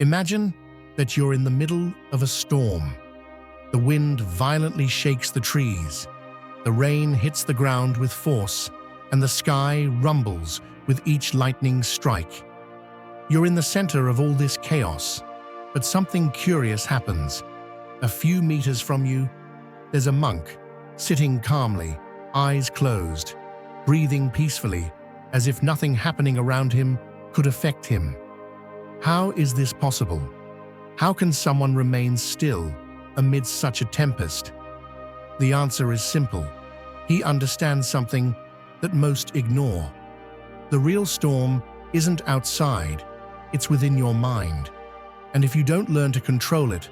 Imagine that you're in the middle of a storm. The wind violently shakes the trees, the rain hits the ground with force, and the sky rumbles with each lightning strike. You're in the center of all this chaos, but something curious happens. A few meters from you, there's a monk, sitting calmly, eyes closed, breathing peacefully, as if nothing happening around him could affect him. How is this possible? How can someone remain still amidst such a tempest? The answer is simple. He understands something that most ignore. The real storm isn't outside, it's within your mind. And if you don't learn to control it,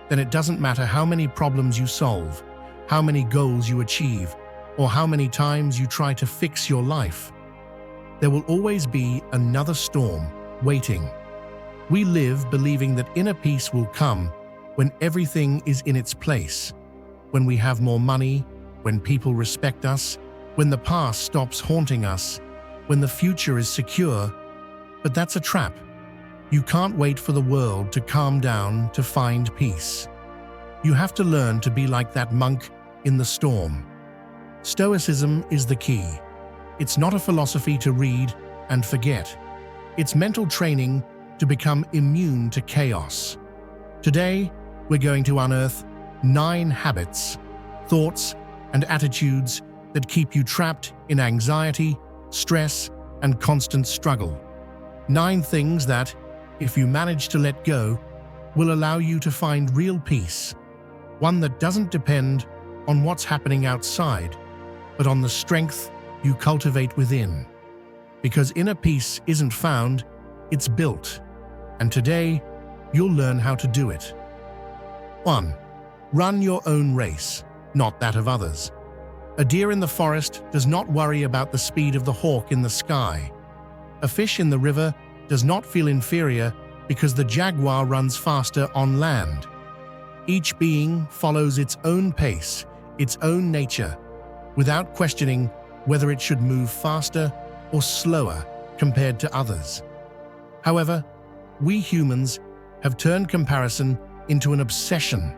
then it doesn't matter how many problems you solve, how many goals you achieve, or how many times you try to fix your life. There will always be another storm waiting. We live believing that inner peace will come when everything is in its place, when we have more money, when people respect us, when the past stops haunting us, when the future is secure. But that's a trap. You can't wait for the world to calm down to find peace. You have to learn to be like that monk in the storm. Stoicism is the key. It's not a philosophy to read and forget. It's mental training to become immune to chaos. Today, we're going to unearth 9 habits, thoughts, and attitudes that keep you trapped in anxiety, stress, and constant struggle. 9 things that, if you manage to let go, will allow you to find real peace. One that doesn't depend on what's happening outside, but on the strength you cultivate within. Because inner peace isn't found, it's built. And today, you'll learn how to do it. 1. Run your own race, not that of others. A deer in the forest does not worry about the speed of the hawk in the sky. A fish in the river does not feel inferior because the jaguar runs faster on land. Each being follows its own pace, its own nature, without questioning whether it should move faster or slower compared to others. However, we humans have turned comparison into an obsession,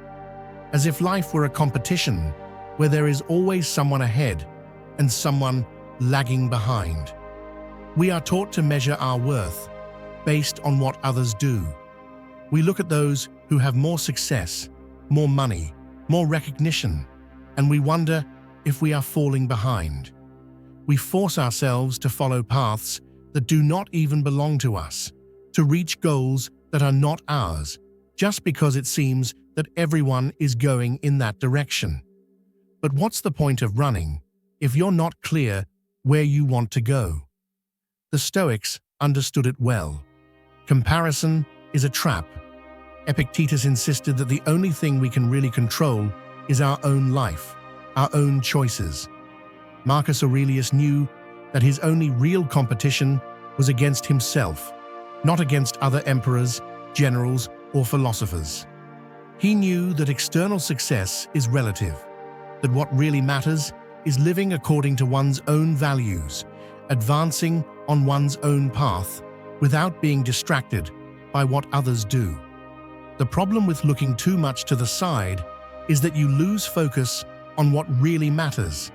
as if life were a competition where there is always someone ahead and someone lagging behind. We are taught to measure our worth based on what others do. We look at those who have more success, more money, more recognition, and we wonder if we are falling behind. We force ourselves to follow paths that do not even belong to us, to reach goals that are not ours, just because it seems that everyone is going in that direction. But what's the point of running if you're not clear where you want to go? The Stoics understood it well. Comparison is a trap. Epictetus insisted that the only thing we can really control is our own life, our own choices. Marcus Aurelius knew that his only real competition was against himself, not against other emperors, generals, or philosophers. He knew that external success is relative, that what really matters is living according to one's own values, advancing on one's own path without being distracted by what others do. The problem with looking too much to the side is that you lose focus on what really matters.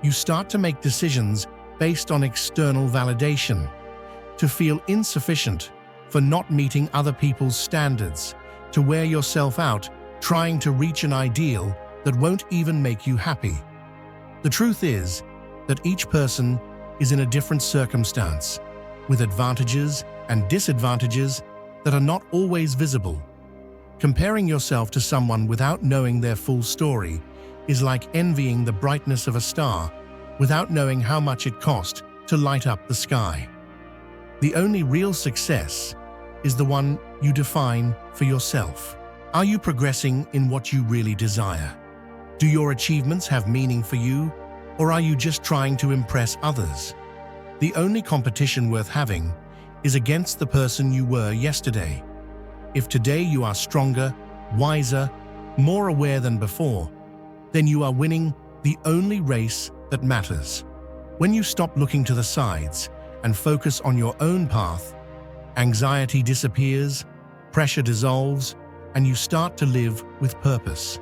You start to make decisions based on external validation, to feel insufficient for not meeting other people's standards, to wear yourself out trying to reach an ideal that won't even make you happy. The truth is that each person is in a different circumstance, with advantages and disadvantages that are not always visible. Comparing yourself to someone without knowing their full story is like envying the brightness of a star without knowing how much it cost to light up the sky. The only real success is the one you define for yourself. Are you progressing in what you really desire? Do your achievements have meaning for you, or are you just trying to impress others? The only competition worth having is against the person you were yesterday. If today you are stronger, wiser, more aware than before, then you are winning the only race that matters. When you stop looking to the sides and focus on your own path, anxiety disappears, pressure dissolves, and you start to live with purpose.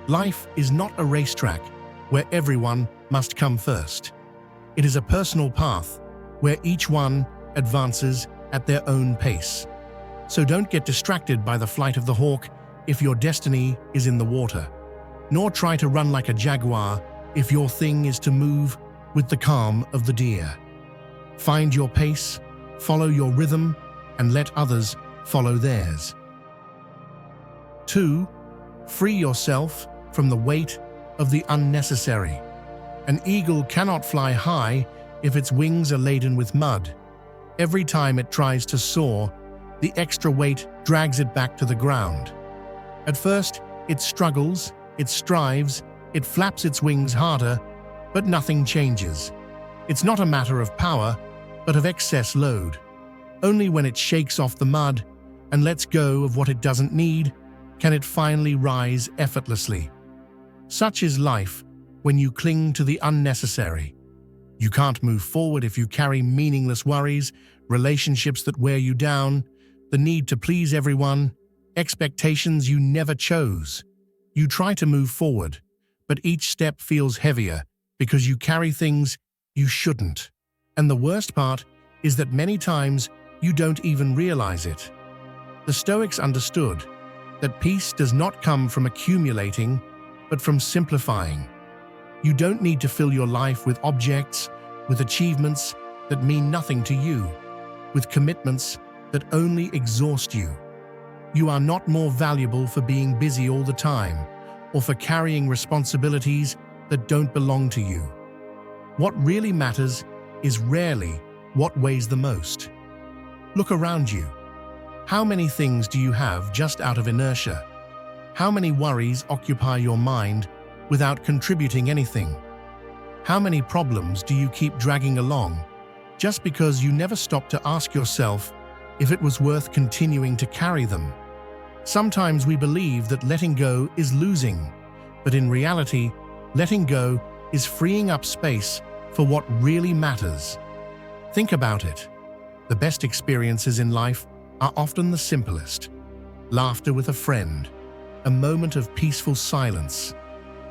Life is not a racetrack where everyone must come first. It is a personal path where each one advances at their own pace. So don't get distracted by the flight of the hawk if your destiny is in the water, nor try to run like a jaguar if your thing is to move with the calm of the deer. Find your pace, follow your rhythm, and let others follow theirs. 2. Free yourself from the weight of the unnecessary. An eagle cannot fly high if its wings are laden with mud. Every time it tries to soar, the extra weight drags it back to the ground. At first, it struggles, it strives, it flaps its wings harder, but nothing changes. It's not a matter of power, but of excess load. Only when it shakes off the mud and lets go of what it doesn't need can it finally rise effortlessly. Such is life when you cling to the unnecessary. You can't move forward if you carry meaningless worries, relationships that wear you down, the need to please everyone, expectations you never chose. You try to move forward, but each step feels heavier because you carry things you shouldn't. And the worst part is that many times you don't even realize it. The Stoics understood that peace does not come from accumulating, but from simplifying. You don't need to fill your life with objects, with achievements that mean nothing to you, with commitments that only exhaust you. You are not more valuable for being busy all the time, or for carrying responsibilities that don't belong to you. What really matters is rarely what weighs the most. Look around you. How many things do you have just out of inertia? How many worries occupy your mind without contributing anything? How many problems do you keep dragging along just because you never stop to ask yourself if it was worth continuing to carry them? Sometimes we believe that letting go is losing, but in reality, letting go is freeing up space for what really matters. Think about it. The best experiences in life are often the simplest. Laughter with a friend, a moment of peaceful silence,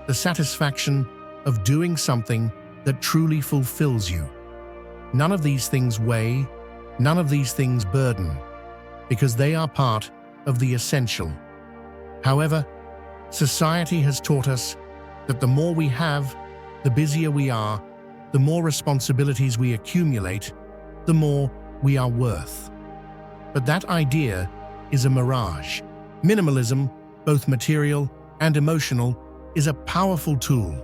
the satisfaction of doing something that truly fulfills you. None of these things weigh, none of these things burden, because they are part of the essential. However, society has taught us that the more we have, the busier we are, the more responsibilities we accumulate, the more we are worth. But that idea is a mirage. Minimalism, both material and emotional, is a powerful tool.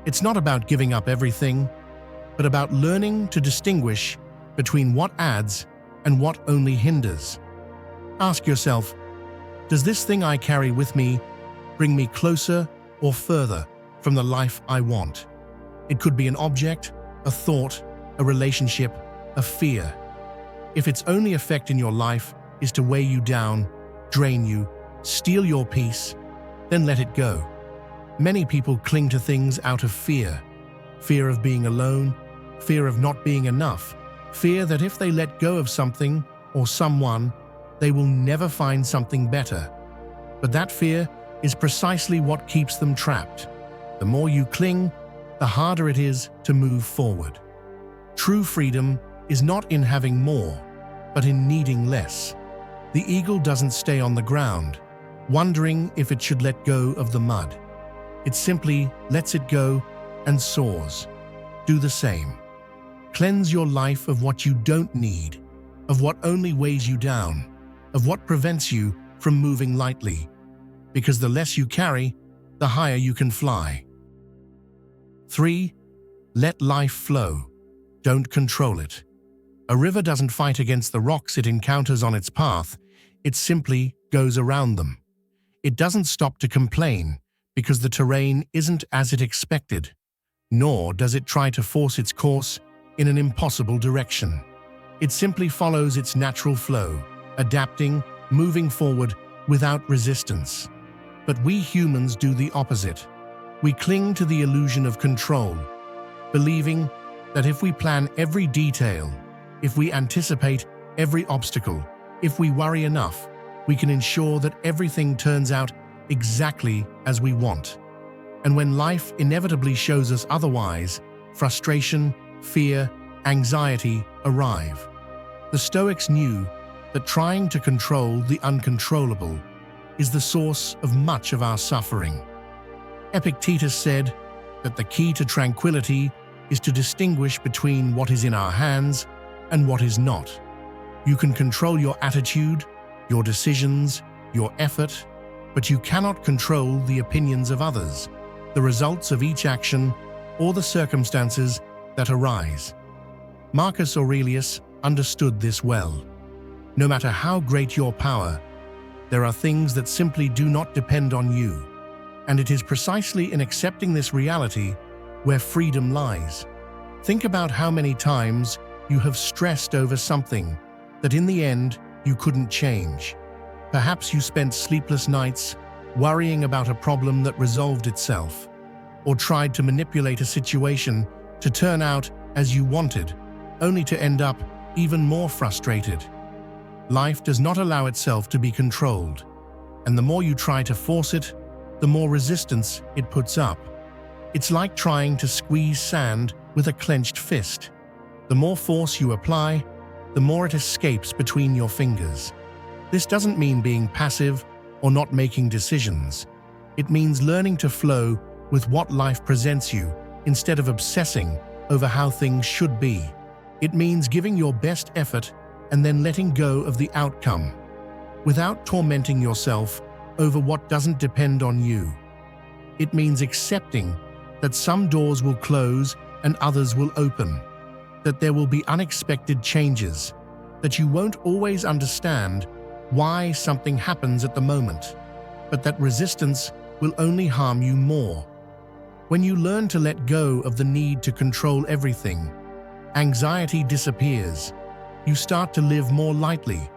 It's not about giving up everything, but about learning to distinguish between what adds and what only hinders. Ask yourself, does this thing I carry with me bring me closer or further from the life I want? It could be an object, a thought, a relationship, a fear. If its only effect in your life is to weigh you down, drain you, steal your peace, then let it go. Many people cling to things out of fear. Fear of being alone, fear of not being enough, fear that if they let go of something or someone, they will never find something better. But that fear is precisely what keeps them trapped. The more you cling, the harder it is to move forward. True freedom is not in having more, but in needing less. The eagle doesn't stay on the ground, wondering if it should let go of the mud. It simply lets it go and soars. Do the same. Cleanse your life of what you don't need, of what only weighs you down, of what prevents you from moving lightly. Because the less you carry, the higher you can fly. 3. Let life flow. Don't control it. A river doesn't fight against the rocks it encounters on its path, it simply goes around them. It doesn't stop to complain because the terrain isn't as it expected, nor does it try to force its course in an impossible direction. It simply follows its natural flow, adapting, moving forward without resistance. But we humans do the opposite. We cling to the illusion of control, believing that if we plan every detail, if we anticipate every obstacle, if we worry enough, we can ensure that everything turns out exactly as we want. And when life inevitably shows us otherwise, frustration, fear, anxiety arrive. The Stoics knew that trying to control the uncontrollable is the source of much of our suffering. Epictetus said that the key to tranquility is to distinguish between what is in our hands and what is not. You can control your attitude, your decisions, your effort, but you cannot control the opinions of others, the results of each action, or the circumstances that arise. Marcus Aurelius understood this well. No matter how great your power, there are things that simply do not depend on you, and it is precisely in accepting this reality where freedom lies. Think about how many times you have stressed over something that in the end you couldn't change. Perhaps you spent sleepless nights worrying about a problem that resolved itself, or tried to manipulate a situation to turn out as you wanted, only to end up even more frustrated. Life does not allow itself to be controlled, and the more you try to force it, the more resistance it puts up. It's like trying to squeeze sand with a clenched fist. The more force you apply, the more it escapes between your fingers. This doesn't mean being passive or not making decisions. It means learning to flow with what life presents you instead of obsessing over how things should be. It means giving your best effort and then letting go of the outcome, without tormenting yourself over what doesn't depend on you. It means accepting that some doors will close and others will open, that there will be unexpected changes, that you won't always understand why something happens at the moment, but that resistance will only harm you more. When you learn to let go of the need to control everything, anxiety disappears. You start to live more lightly,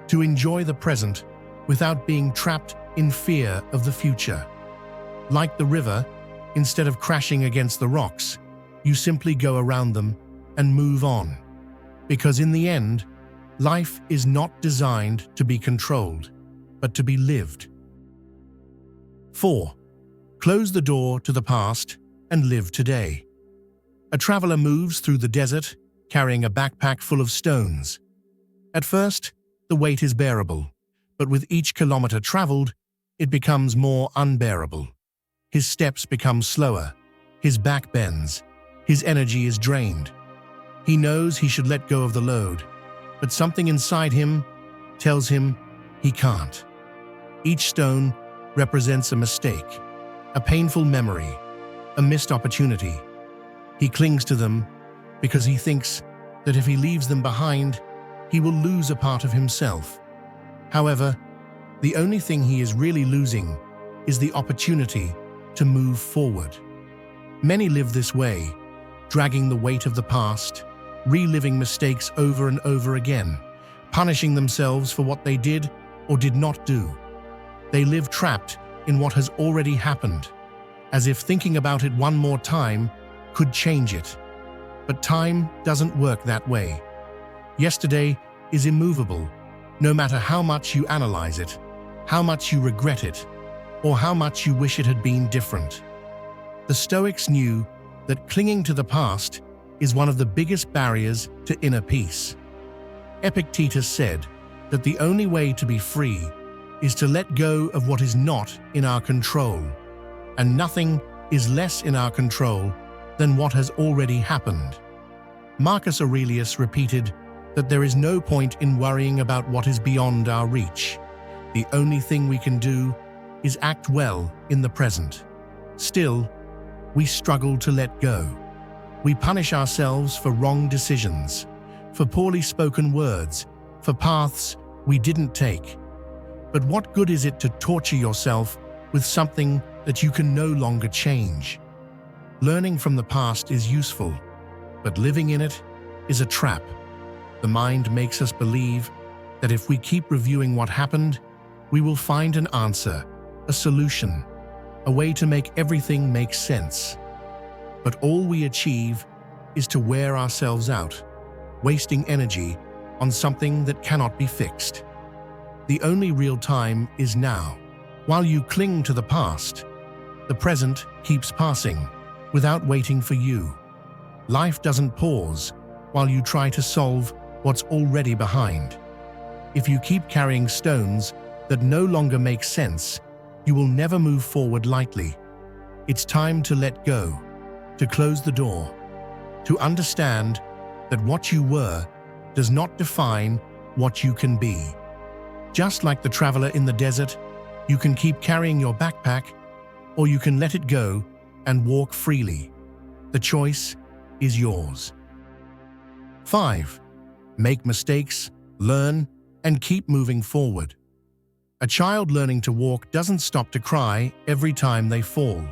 to enjoy the present without being trapped in fear of the future. Like the river, instead of crashing against the rocks, you simply go around them and move on. Because in the end, life is not designed to be controlled, but to be lived. 4. Close the door to the past and live today. A traveler moves through the desert, carrying a backpack full of stones. At first, the weight is bearable, but with each kilometer traveled, it becomes more unbearable. His steps become slower, his back bends, his energy is drained. He knows he should let go of the load, but something inside him tells him he can't. Each stone represents a mistake, a painful memory, a missed opportunity. He clings to them because he thinks that if he leaves them behind, he will lose a part of himself. However, the only thing he is really losing is the opportunity to move forward. Many live this way, dragging the weight of the past, reliving mistakes over and over again, punishing themselves for what they did or did not do. They live trapped in what has already happened, as if thinking about it one more time could change it. But time doesn't work that way. Yesterday is immovable, no matter how much you analyze it, how much you regret it, or how much you wish it had been different. The Stoics knew that clinging to the past is one of the biggest barriers to inner peace. Epictetus said that the only way to be free is to let go of what is not in our control, and nothing is less in our control than what has already happened. Marcus Aurelius repeated that there is no point in worrying about what is beyond our reach. The only thing we can do is act well in the present. Still, we struggle to let go. We punish ourselves for wrong decisions, for poorly spoken words, for paths we didn't take. But what good is it to torture yourself with something that you can no longer change? Learning from the past is useful, but living in it is a trap. The mind makes us believe that if we keep reviewing what happened, we will find an answer, a solution, a way to make everything make sense. But all we achieve is to wear ourselves out, wasting energy on something that cannot be fixed. The only real time is now. While you cling to the past, the present keeps passing without waiting for you. Life doesn't pause while you try to solve what's already behind. If you keep carrying stones that no longer make sense, you will never move forward lightly. It's time to let go, to close the door, to understand that what you were does not define what you can be. Just like the traveler in the desert, you can keep carrying your backpack, or you can let it go and walk freely. The choice is yours. 5. Make mistakes, learn, and keep moving forward. A child learning to walk doesn't stop to cry every time they fall.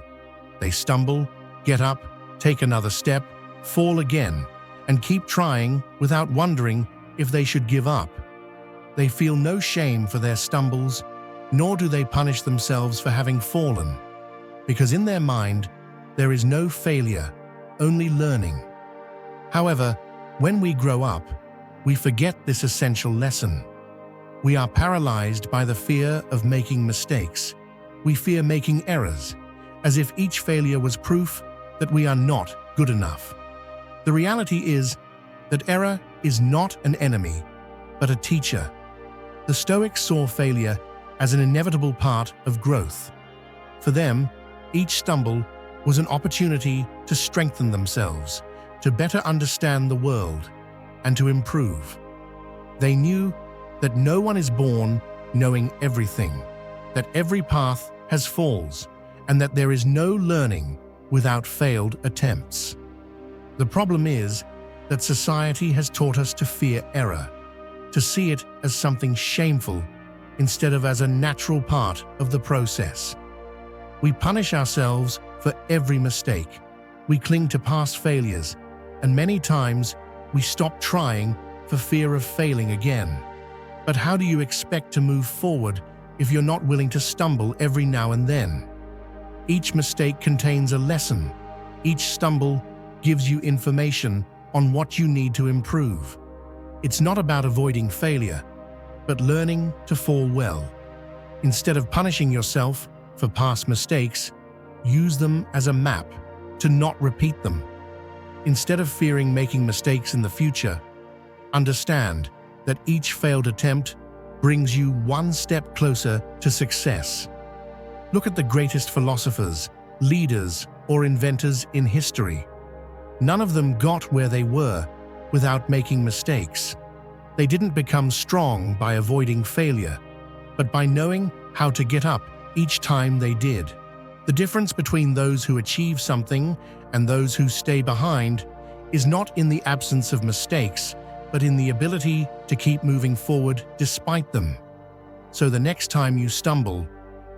They stumble, get up, take another step, fall again, and keep trying without wondering if they should give up. They feel no shame for their stumbles, nor do they punish themselves for having fallen, because in their mind, there is no failure, only learning. However, when we grow up, we forget this essential lesson. We are paralyzed by the fear of making mistakes. We fear making errors, as if each failure was proof that we are not good enough. The reality is that error is not an enemy, but a teacher. The Stoics saw failure as an inevitable part of growth. For them, each stumble was an opportunity to strengthen themselves, to better understand the world, and to improve. They knew that no one is born knowing everything, that every path has falls, and that there is no learning without failed attempts. The problem is that society has taught us to fear error, to see it as something shameful instead of as a natural part of the process. We punish ourselves for every mistake. We cling to past failures, and many times we stop trying for fear of failing again. But how do you expect to move forward if you're not willing to stumble every now and then? Each mistake contains a lesson. Each stumble gives you information on what you need to improve. It's not about avoiding failure, but learning to fall well. Instead of punishing yourself for past mistakes, use them as a map to not repeat them. Instead of fearing making mistakes in the future, understand that each failed attempt brings you one step closer to success. Look at the greatest philosophers, leaders, or inventors in history. None of them got where they were without making mistakes. They didn't become strong by avoiding failure, but by knowing how to get up each time they did. The difference between those who achieve something and those who stay behind is not in the absence of mistakes, but in the ability to keep moving forward despite them. So the next time you stumble,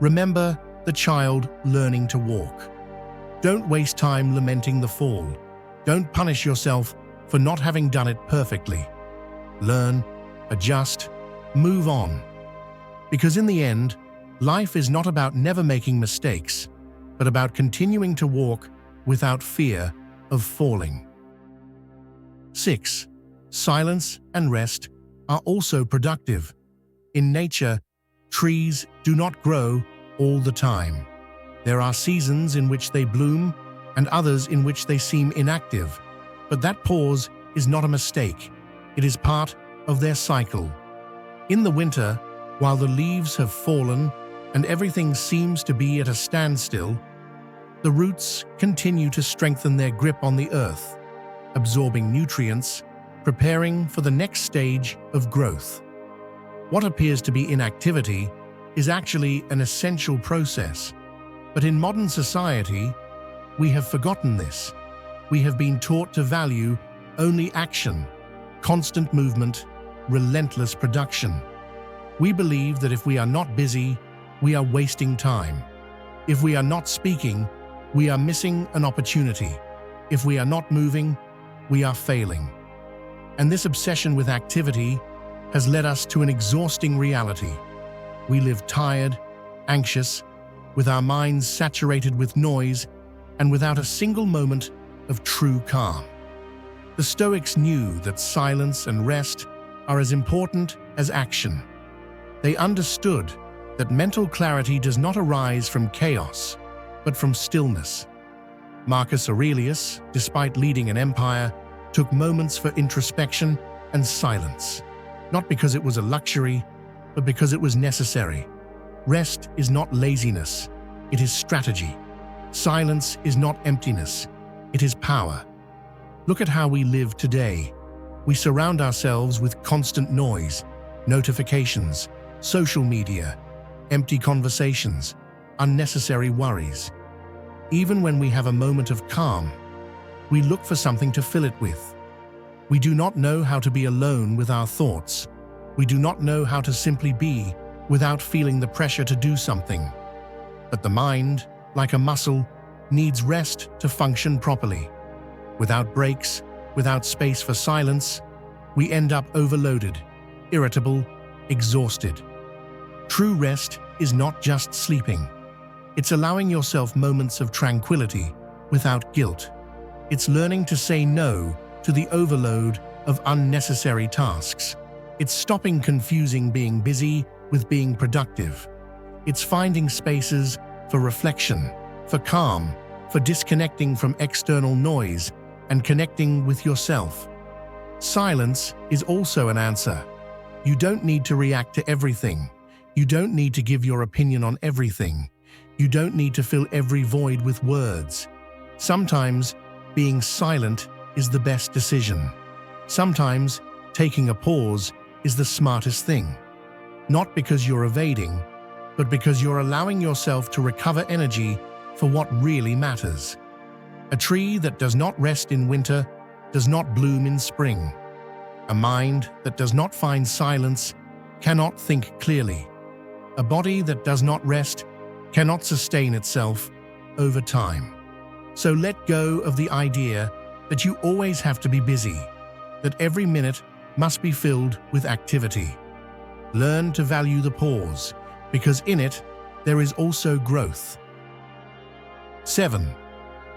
remember the child learning to walk. Don't waste time lamenting the fall. Don't punish yourself for not having done it perfectly. Learn, adjust, move on. Because in the end, life is not about never making mistakes, but about continuing to walk without fear of falling. 6. Silence and rest are also productive. In nature, trees do not grow all the time. There are seasons in which they bloom and others in which they seem inactive, but that pause is not a mistake. It is part of their cycle. In the winter, while the leaves have fallen and everything seems to be at a standstill, the roots continue to strengthen their grip on the earth, absorbing nutrients, preparing for the next stage of growth. What appears to be inactivity is actually an essential process. But in modern society, we have forgotten this. We have been taught to value only action, constant movement, relentless production. We believe that if we are not busy, we are wasting time. If we are not speaking, we are missing an opportunity. If we are not moving, we are failing. And this obsession with activity has led us to an exhausting reality. We live tired, anxious, with our minds saturated with noise and without a single moment of true calm. The Stoics knew that silence and rest are as important as action. They understood that mental clarity does not arise from chaos, but from stillness. Marcus Aurelius, despite leading an empire, took moments for introspection and silence, not because it was a luxury, but because it was necessary. Rest is not laziness, it is strategy. Silence is not emptiness, it is power. Look at how we live today. We surround ourselves with constant noise, notifications, social media, empty conversations, unnecessary worries. Even when we have a moment of calm, we look for something to fill it with. We do not know how to be alone with our thoughts. We do not know how to simply be without feeling the pressure to do something. But the mind, like a muscle, needs rest to function properly. Without breaks, without space for silence, we end up overloaded, irritable, exhausted. True rest is not just sleeping. It's allowing yourself moments of tranquility without guilt. It's learning to say no to the overload of unnecessary tasks. It's stopping confusing being busy with being productive. It's finding spaces for reflection, for calm, for disconnecting from external noise and connecting with yourself. Silence is also an answer. You don't need to react to everything. You don't need to give your opinion on everything. You don't need to fill every void with words. Sometimes being silent is the best decision. Sometimes taking a pause is the smartest thing. Not because you're evading, but because you're allowing yourself to recover energy for what really matters. A tree that does not rest in winter does not bloom in spring. A mind that does not find silence cannot think clearly. A body that does not rest cannot sustain itself over time. So let go of the idea that you always have to be busy, that every minute must be filled with activity. Learn to value the pause, because in it there is also growth. 7.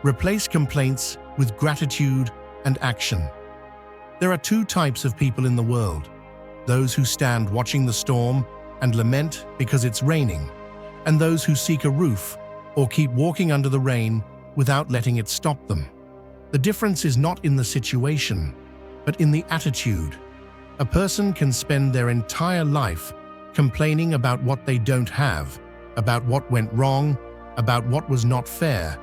Replace complaints with gratitude and action. There are two types of people in the world: those who stand watching the storm and lament because it's raining, and those who seek a roof or keep walking under the rain without letting it stop them. The difference is not in the situation, but in the attitude. A person can spend their entire life complaining about what they don't have, about what went wrong, about what was not fair,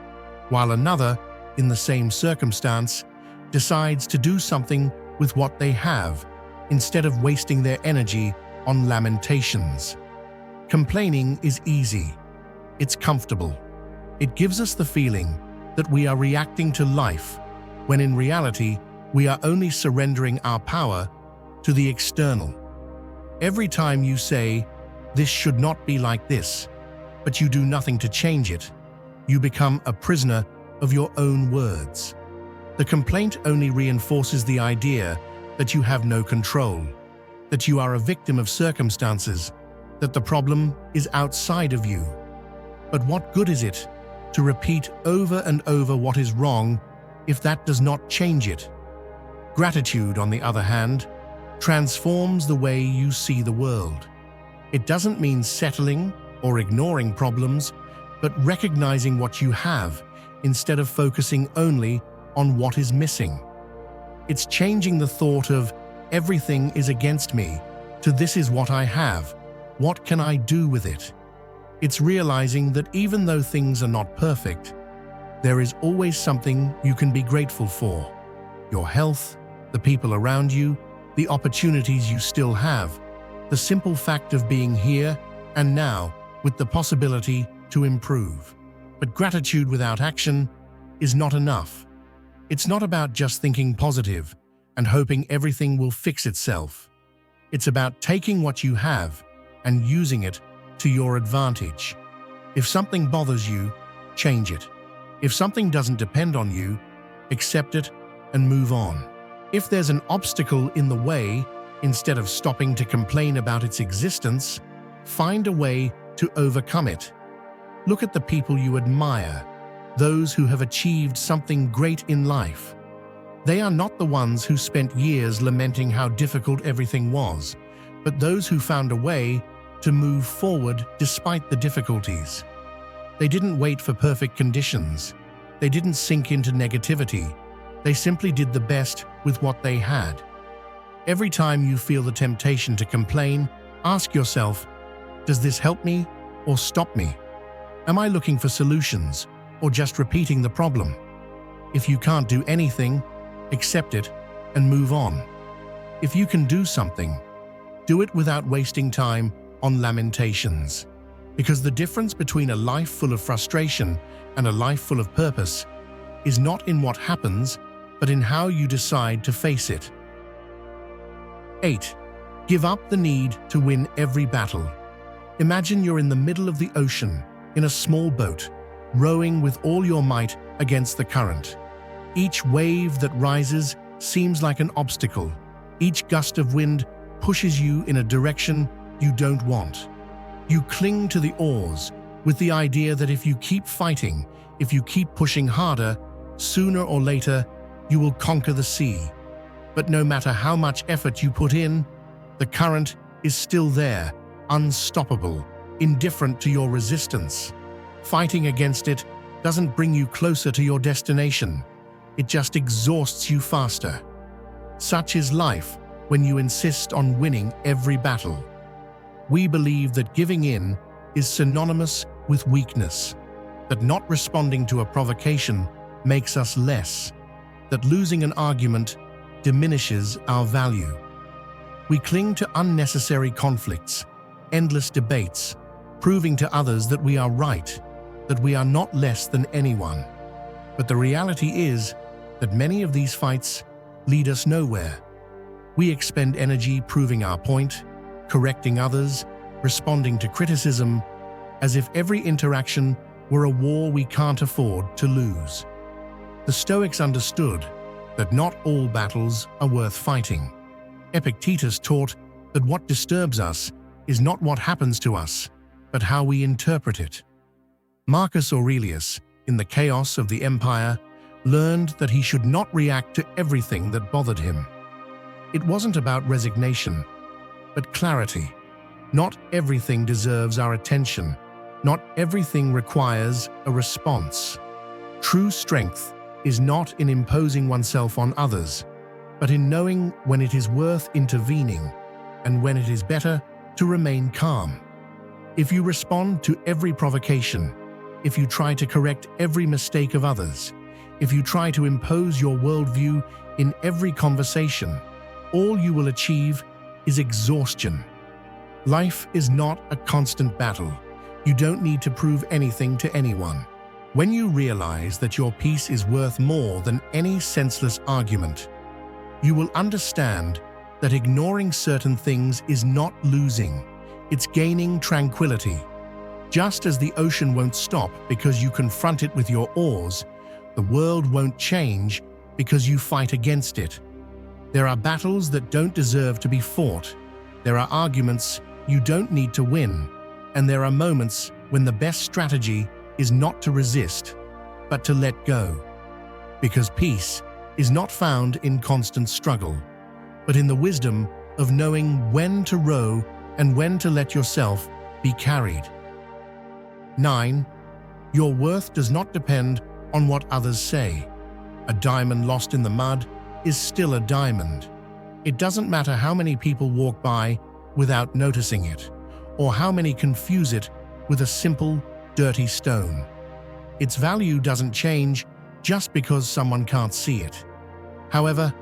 while another, in the same circumstance, decides to do something with what they have, instead of wasting their energy on lamentations. Complaining is easy. It's comfortable. It gives us the feeling that we are reacting to life, when in reality, we are only surrendering our power to the external. Every time you say, "This should not be like this," but you do nothing to change it, you become a prisoner of your own words. The complaint only reinforces the idea that you have no control, that you are a victim of circumstances, that the problem is outside of you. But what good is it to repeat over and over what is wrong if that does not change it? Gratitude, on the other hand, transforms the way you see the world. It doesn't mean settling or ignoring problems, but recognizing what you have instead of focusing only on what is missing. It's changing the thought of "everything is against me" to "this is what I have, what can I do with it?" It's realizing that even though things are not perfect, there is always something you can be grateful for: your health, the people around you, the opportunities you still have, the simple fact of being here and now with the possibility to improve. But gratitude without action is not enough. It's not about just thinking positive and hoping everything will fix itself. It's about taking what you have and using it to your advantage. If something bothers you, change it. If something doesn't depend on you, accept it and move on. If there's an obstacle in the way, instead of stopping to complain about its existence, find a way to overcome it. Look at the people you admire, those who have achieved something great in life. They are not the ones who spent years lamenting how difficult everything was, but those who found a way to move forward despite the difficulties. They didn't wait for perfect conditions. They didn't sink into negativity. They simply did the best with what they had. Every time you feel the temptation to complain, ask yourself, does this help me or stop me? Am I looking for solutions or just repeating the problem? If you can't do anything, accept it and move on. If you can do something, do it without wasting time on lamentations. Because the difference between a life full of frustration and a life full of purpose is not in what happens, but in how you decide to face it. 8. Give up the need to win every battle. Imagine you're in the middle of the ocean, in a small boat, rowing with all your might against the current. Each wave that rises seems like an obstacle. Each gust of wind pushes you in a direction you don't want. You cling to the oars with the idea that if you keep fighting, if you keep pushing harder, sooner or later, you will conquer the sea. But no matter how much effort you put in, the current is still there, unstoppable, indifferent to your resistance. Fighting against it doesn't bring you closer to your destination. It just exhausts you faster. Such is life when you insist on winning every battle. We believe that giving in is synonymous with weakness, that not responding to a provocation makes us less, that losing an argument diminishes our value. We cling to unnecessary conflicts, endless debates, proving to others that we are right, that we are not less than anyone. But the reality is that many of these fights lead us nowhere. We expend energy proving our point, correcting others, responding to criticism, as if every interaction were a war we can't afford to lose. The Stoics understood that not all battles are worth fighting. Epictetus taught that what disturbs us is not what happens to us, but how we interpret it. Marcus Aurelius, in the chaos of the empire, learned that he should not react to everything that bothered him. It wasn't about resignation, but clarity. Not everything deserves our attention. Not everything requires a response. True strength is not in imposing oneself on others, but in knowing when it is worth intervening and when it is better to remain calm. If you respond to every provocation, if you try to correct every mistake of others, if you try to impose your worldview in every conversation, all you will achieve is exhaustion. Life is not a constant battle. You don't need to prove anything to anyone. When you realize that your peace is worth more than any senseless argument, you will understand that ignoring certain things is not losing, it's gaining tranquility. Just as the ocean won't stop because you confront it with your oars, the world won't change because you fight against it. There are battles that don't deserve to be fought. There are arguments you don't need to win. And there are moments when the best strategy is not to resist, but to let go. Because peace is not found in constant struggle, but in the wisdom of knowing when to row and when to let yourself be carried. 9. Your worth does not depend on what others say. A diamond lost in the mud is still a diamond. It doesn't matter how many people walk by without noticing it, or how many confuse it with a simple, dirty stone. Its value doesn't change just because someone can't see it. However,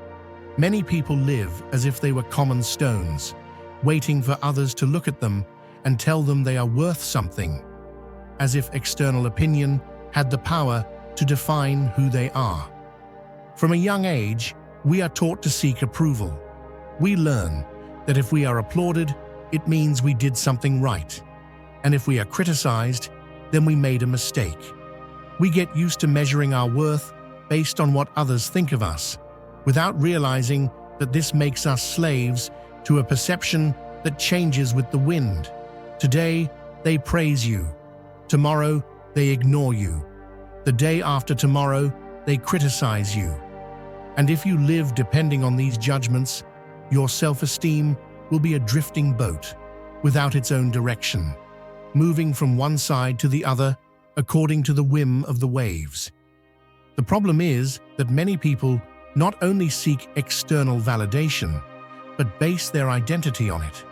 many people live as if they were common stones, waiting for others to look at them and tell them they are worth something, as if external opinion had the power to define who they are. From a young age, we are taught to seek approval. We learn that if we are applauded, it means we did something right. And if we are criticized, then we made a mistake. We get used to measuring our worth based on what others think of us, without realizing that this makes us slaves to a perception that changes with the wind. Today, they praise you. Tomorrow, they ignore you. The day after tomorrow, they criticize you. And if you live depending on these judgments, your self-esteem will be a drifting boat. without its own direction, moving from one side to the other according to the whim of the waves. The problem is that many people not only seek external validation, but base their identity on it.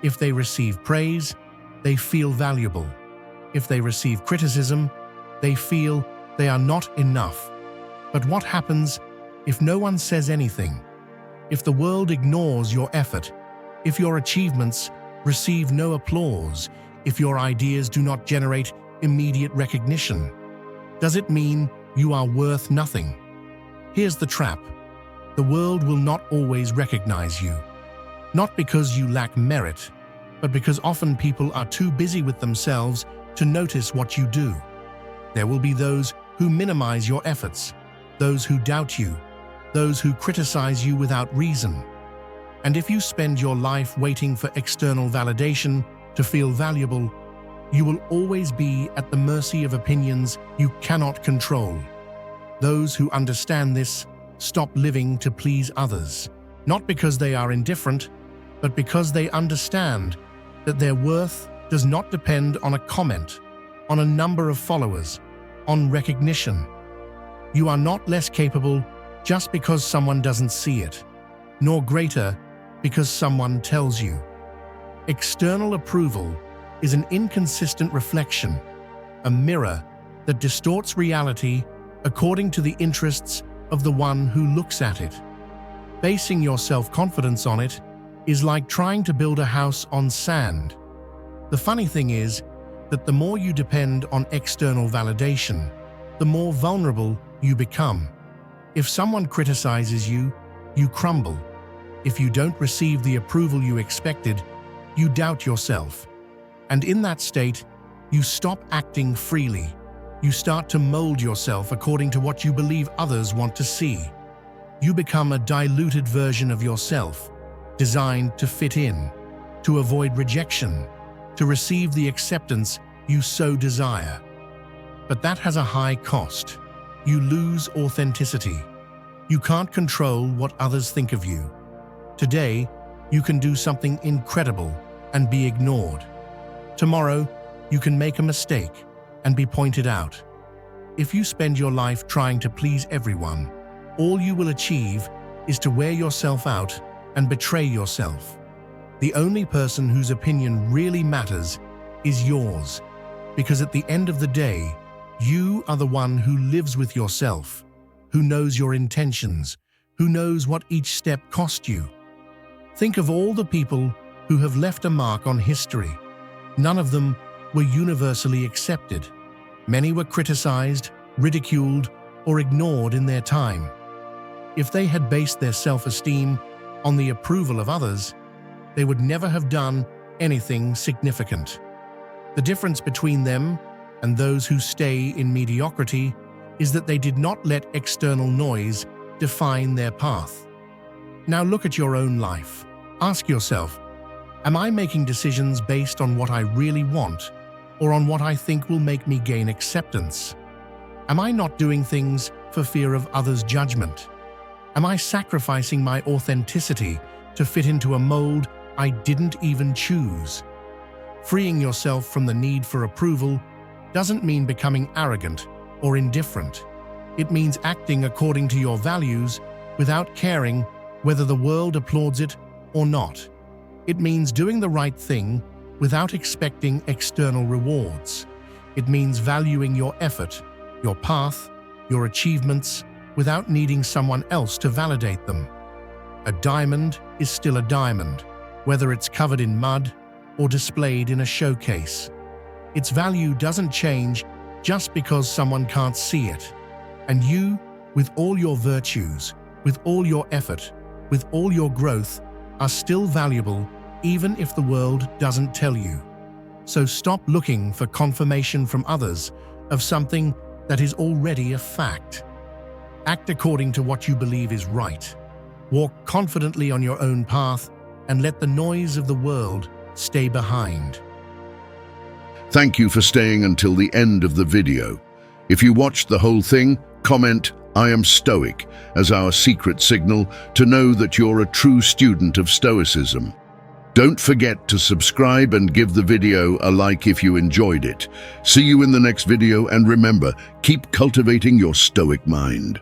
If they receive praise, they feel valuable. If they receive criticism, they feel they are not enough. But what happens if no one says anything? If the world ignores your effort, if your achievements receive no applause, if your ideas do not generate immediate recognition, does it mean you are worth nothing? Here's the trap. The world will not always recognize you. Not because you lack merit, but because often people are too busy with themselves to notice what you do. There will be those who minimize your efforts, those who doubt you, those who criticize you without reason. And if you spend your life waiting for external validation to feel valuable, you will always be at the mercy of opinions you cannot control. Those who understand this stop living to please others, not because they are indifferent, but because they understand that their worth does not depend on a comment, on a number of followers, on recognition. You are not less capable just because someone doesn't see it, nor greater because someone tells you. External approval is an inconsistent reflection, a mirror that distorts reality according to the interests of the one who looks at it. Basing your self-confidence on it is like trying to build a house on sand. The funny thing is that the more you depend on external validation, the more vulnerable you become. If someone criticizes you, you crumble. If you don't receive the approval you expected, you doubt yourself. And in that state, you stop acting freely. You start to mold yourself according to what you believe others want to see. You become a diluted version of yourself, designed to fit in, to avoid rejection, to receive the acceptance you so desire. But that has a high cost. You lose authenticity. You can't control what others think of you. Today, you can do something incredible and be ignored. Tomorrow, you can make a mistake and be pointed out. If you spend your life trying to please everyone, all you will achieve is to wear yourself out and betray yourself. The only person whose opinion really matters is yours, because at the end of the day, you are the one who lives with yourself, who knows your intentions, who knows what each step cost you. Think of all the people who have left a mark on history. None of them were universally accepted. Many were criticized, ridiculed, or ignored in their time. If they had based their self-esteem on the approval of others, they would never have done anything significant. The difference between them and those who stay in mediocrity is that they did not let external noise define their path. Now look at your own life. Ask yourself, am I making decisions based on what I really want, or on what I think will make me gain acceptance? Am I not doing things for fear of others' judgment? Am I sacrificing my authenticity to fit into a mold I didn't even choose? Freeing yourself from the need for approval doesn't mean becoming arrogant or indifferent. It means acting according to your values without caring whether the world applauds it or not. It means doing the right thing without expecting external rewards. It means valuing your effort, your path, your achievements, without needing someone else to validate them. A diamond is still a diamond, whether it's covered in mud or displayed in a showcase. Its value doesn't change just because someone can't see it. And you, with all your virtues, with all your effort, with all your growth, are still valuable even if the world doesn't tell you. So stop looking for confirmation from others of something that is already a fact. Act according to what you believe is right. Walk confidently on your own path and let the noise of the world stay behind. Thank you for staying until the end of the video. If you watched the whole thing, comment "I am Stoic" as our secret signal to know that you're a true student of Stoicism. Don't forget to subscribe and give the video a like if you enjoyed it. See you in the next video, and remember, keep cultivating your stoic mind.